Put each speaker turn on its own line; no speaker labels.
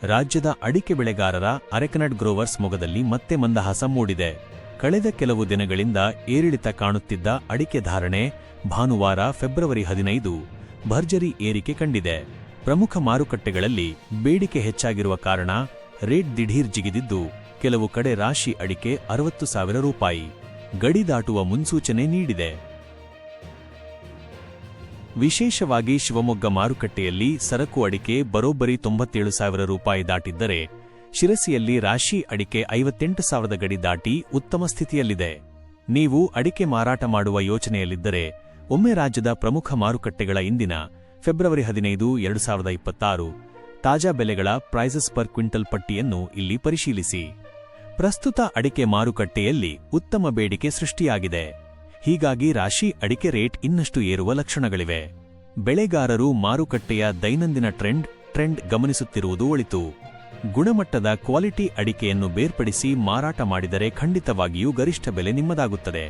ರಾಜ್ಯದ ಅಡಿಕೆ ಬೆಳೆಗಾರರ ಅರೆಕನಟ್ ಗ್ರೋವರ್ಸ್ ಮೊಗದಲ್ಲಿ ಮತ್ತೆ ಮಂದಹಾಸ ಮೂಡಿದೆ. ಕಳೆದ ಕೆಲವು ದಿನಗಳಿಂದ ಏರಿಳಿತ ಕಾಣುತ್ತಿದ್ದ ಅಡಿಕೆ ಧಾರಣೆ ಭಾನುವಾರ ಫೆಬ್ರವರಿ 15 ಭರ್ಜರಿ ಏರಿಕೆ ಕಂಡಿದೆ. ಪ್ರಮುಖ ಮಾರುಕಟ್ಟೆಗಳಲ್ಲಿ ಬೇಡಿಕೆ ಹೆಚ್ಚಾಗಿರುವ ಕಾರಣ ರೇಟ್ ದಿಢೀರ್ ಜಿಗಿದಿದ್ದು, ಕೆಲವು ಕಡೆ ರಾಶಿ ಅಡಿಕೆ 60,000 ರೂಪಾಯಿ ಗಡಿ ದಾಟುವ ಮುನ್ಸೂಚನೆ ನೀಡಿದೆ. ವಿಶೇಷವಾಗಿ ಶಿವಮೊಗ್ಗ ಮಾರುಕಟ್ಟೆಯಲ್ಲಿ ಸರಕು ಅಡಿಕೆ ಬರೋಬ್ಬರಿ 97,000 ರೂಪಾಯಿ ದಾಟಿದ್ದರೆ, ಶಿರಸಿಯಲ್ಲಿ ರಾಶಿ ಅಡಿಕೆ 58,000 ಗಡಿ ದಾಟಿ ಉತ್ತಮ ಸ್ಥಿತಿಯಲ್ಲಿದೆ. ನೀವು ಅಡಿಕೆ ಮಾರಾಟ ಮಾಡುವ ಯೋಚನೆಯಲ್ಲಿದ್ದರೆ ಒಮ್ಮೆ ರಾಜ್ಯದ ಪ್ರಮುಖ ಮಾರುಕಟ್ಟೆಗಳ ಇಂದಿನ ಫೆಬ್ರವರಿ 15, 2026 ತಾಜಾ ಬೆಲೆಗಳ ಪ್ರೈಸಸ್ ಪರ್ ಕ್ವಿಂಟಲ್ ಪಟ್ಟಿಯನ್ನು ಇಲ್ಲಿ ಪರಿಶೀಲಿಸಿ. ಪ್ರಸ್ತುತ ಅಡಿಕೆ ಮಾರುಕಟ್ಟೆಯಲ್ಲಿ ಉತ್ತಮ ಬೇಡಿಕೆ ಸೃಷ್ಟಿಯಾಗಿದೆ. ಹೀಗಾಗಿ ರಾಶಿ ಅಡಿಕೆ ರೇಟ್ ಇನ್ನಷ್ಟು ಏರುವ ಲಕ್ಷಣಗಳಿವೆ. ಬೆಳೆಗಾರರು ಮಾರುಕಟ್ಟೆಯ ದೈನಂದಿನ ಟ್ರೆಂಡ್ ಗಮನಿಸುತ್ತಿರುವುದು ಒಳಿತು. ಗುಣಮಟ್ಟದ ಕ್ವಾಲಿಟಿ ಅಡಿಕೆಯನ್ನು ಬೇರ್ಪಡಿಸಿ ಮಾರಾಟ ಮಾಡಿದರೆ ಖಂಡಿತವಾಗಿಯೂ ಗರಿಷ್ಠ ಬೆಲೆ ನಿಮ್ಮದಾಗುತ್ತದೆ.